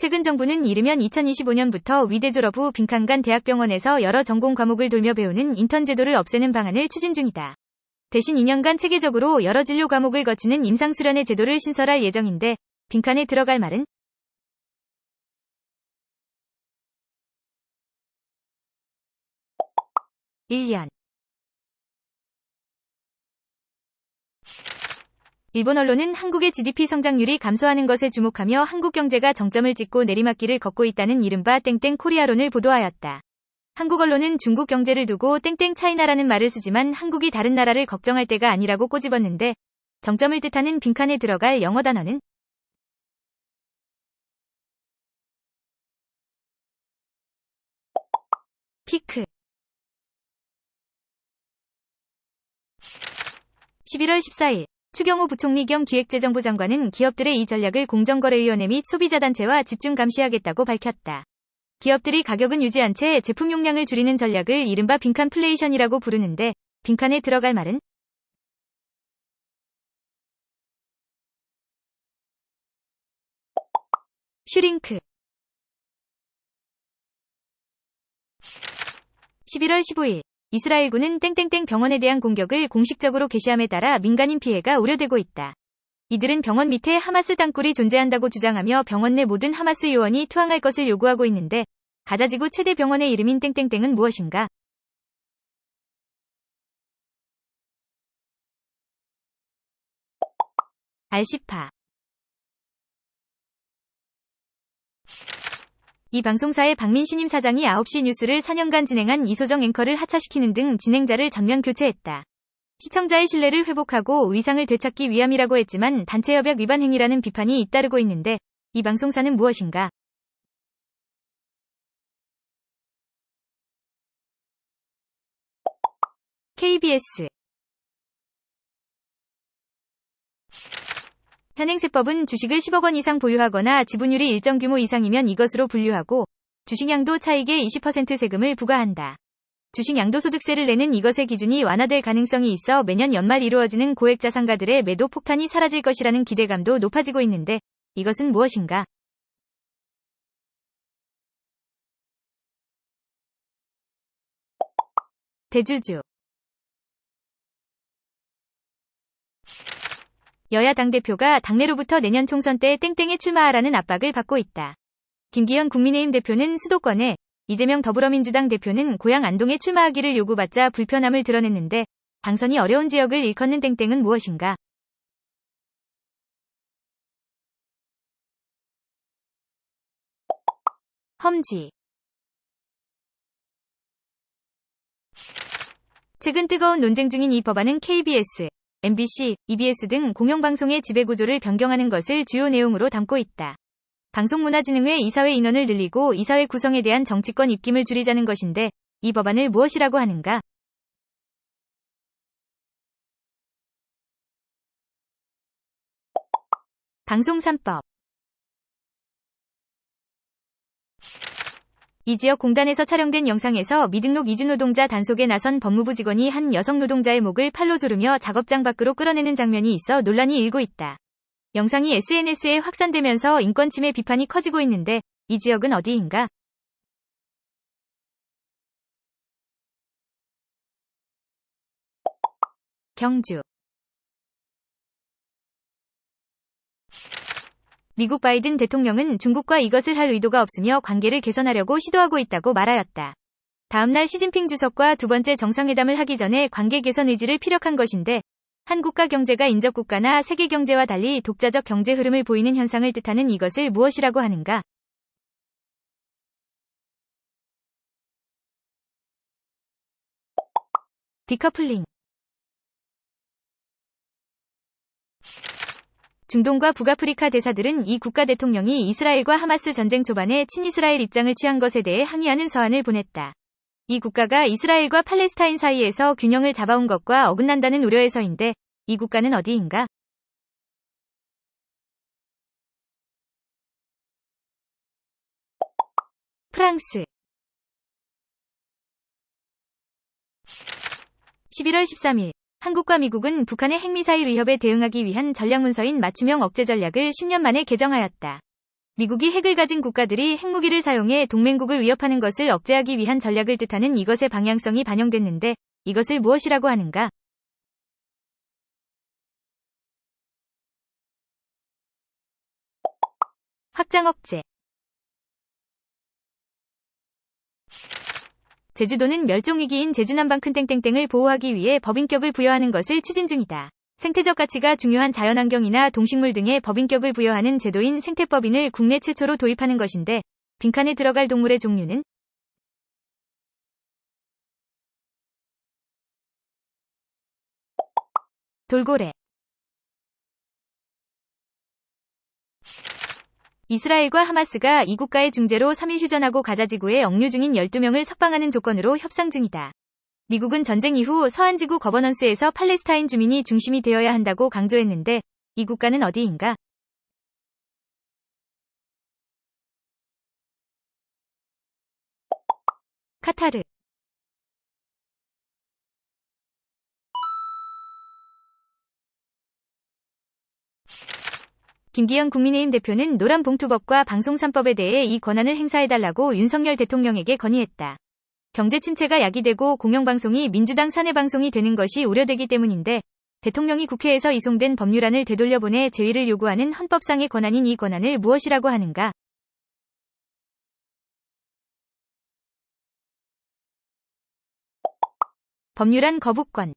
최근 정부는 이르면 2025년부터 위대 졸업 후 빈칸 간 대학병원에서 여러 전공 과목을 돌며 배우는 인턴 제도를 없애는 방안을 추진 중이다. 대신 2년간 체계적으로 여러 진료 과목을 거치는 임상수련의 제도를 신설할 예정인데 빈칸에 들어갈 말은 1년. 일본 언론은 한국의 GDP 성장률이 감소하는 것에 주목하며 한국 경제가 정점을 찍고 내리막길을 걷고 있다는 이른바 땡땡 코리아론을 보도하였다. 한국 언론은 중국 경제를 두고 땡땡 차이나라는 말을 쓰지만 한국이 다른 나라를 걱정할 때가 아니라고 꼬집었는데 정점을 뜻하는 빈칸에 들어갈 영어 단어는 피크. 11월 14일 추경호 부총리 겸 기획재정부 장관은 기업들의 이 전략을 공정거래위원회 및 소비자단체와 집중 감시하겠다고 밝혔다. 기업들이 가격은 유지한 채 제품 용량을 줄이는 전략을 이른바 빈칸플레이션이라고 부르는데 빈칸에 들어갈 말은 슈링크. 11월 15일 이스라엘군은 땡땡땡 병원에 대한 공격을 공식적으로 개시함에 따라 민간인 피해가 우려되고 있다. 이들은 병원 밑에 하마스 땅굴이 존재한다고 주장하며 병원 내 모든 하마스 요원이 투항할 것을 요구하고 있는데 가자지구 최대 병원의 이름인 땡땡땡은 무엇인가? 알시파. 이 방송사의 박민 신임 사장이 9시 뉴스를 4년간 진행한 이소정 앵커를 하차시키는 등 진행자를 전면 교체했다. 시청자의 신뢰를 회복하고 위상을 되찾기 위함이라고 했지만 단체협약 위반 행위라는 비판이 잇따르고 있는데 이 방송사는 무엇인가? KBS. 현행세법은 주식을 10억 원 이상 보유하거나 지분율이 일정 규모 이상이면 이것으로 분류하고 주식 양도 차익의 20% 세금을 부과한다. 주식 양도소득세를 내는 이것의 기준이 완화될 가능성이 있어 매년 연말 이루어지는 고액 자산가들의 매도 폭탄이 사라질 것이라는 기대감도 높아지고 있는데 이것은 무엇인가? 대주주. 여야 당대표가 당내로부터 내년 총선 때 땡땡에 출마하라는 압박을 받고 있다. 김기현 국민의힘 대표는 수도권에, 이재명 더불어민주당 대표는 고향 안동에 출마하기를 요구받자 불편함을 드러냈는데 당선이 어려운 지역을 일컫는 땡땡은 무엇인가? 험지. 최근 뜨거운 논쟁 중인 이 법안은 KBS, MBC, EBS 등 공영방송의 지배구조를 변경하는 것을 주요 내용으로 담고 있다. 방송문화진흥회 이사회 인원을 늘리고 이사회 구성에 대한 정치권 입김을 줄이자는 것인데 이 법안을 무엇이라고 하는가? 방송 3법. 이 지역 공단에서 촬영된 영상에서 미등록 이주 노동자 단속에 나선 법무부 직원이 한 여성 노동자의 목을 팔로 조르며 작업장 밖으로 끌어내는 장면이 있어 논란이 일고 있다. 영상이 SNS에 확산되면서 인권 침해 비판이 커지고 있는데 이 지역은 어디인가? 경주. 미국 바이든 대통령은 중국과 이것을 할 의도가 없으며 관계를 개선하려고 시도하고 있다고 말하였다. 다음날 시진핑 주석과 두 번째 정상회담을 하기 전에 관계 개선 의지를 피력한 것인데 한 국가 경제가 인접국가나 세계 경제와 달리 독자적 경제 흐름을 보이는 현상을 뜻하는 이것을 무엇이라고 하는가? 디커플링. 중동과 북아프리카 대사들은 이 국가 대통령이 이스라엘과 하마스 전쟁 초반에 친이스라엘 입장을 취한 것에 대해 항의하는 서한을 보냈다. 이 국가가 이스라엘과 팔레스타인 사이에서 균형을 잡아온 것과 어긋난다는 우려에서인데 이 국가는 어디인가? 프랑스. 11월 13일 한국과 미국은 북한의 핵미사일 위협에 대응하기 위한 전략문서인 맞춤형 억제 전략을 10년 만에 개정하였다. 미국이 핵을 가진 국가들이 핵무기를 사용해 동맹국을 위협하는 것을 억제하기 위한 전략을 뜻하는 이것의 방향성이 반영됐는데 이것을 무엇이라고 하는가? 확장 억제. 제주도는 멸종위기인 제주남방 큰땡땡땡을 보호하기 위해 법인격을 부여하는 것을 추진 중이다. 생태적 가치가 중요한 자연환경이나 동식물 등에 법인격을 부여하는 제도인 생태법인을 국내 최초로 도입하는 것인데 빈칸에 들어갈 동물의 종류는 돌고래. 이스라엘과 하마스가 이 국가의 중재로 3일 휴전하고 가자 지구에 억류 중인 12명을 석방하는 조건으로 협상 중이다. 미국은 전쟁 이후 서한지구 거버넌스에서 팔레스타인 주민이 중심이 되어야 한다고 강조했는데 이 국가는 어디인가? 카타르. 김기현 국민의힘 대표는 노란봉투법과 방송 3법에 대해 이 권한을 행사해달라고 윤석열 대통령에게 건의했다. 경제 침체가 야기되고 공영방송이 민주당 사내방송이 되는 것이 우려되기 때문인데 대통령이 국회에서 이송된 법률안을 되돌려보내 제위를 요구하는 헌법상의 권한인 이 권한을 무엇이라고 하는가? 법률안 거부권.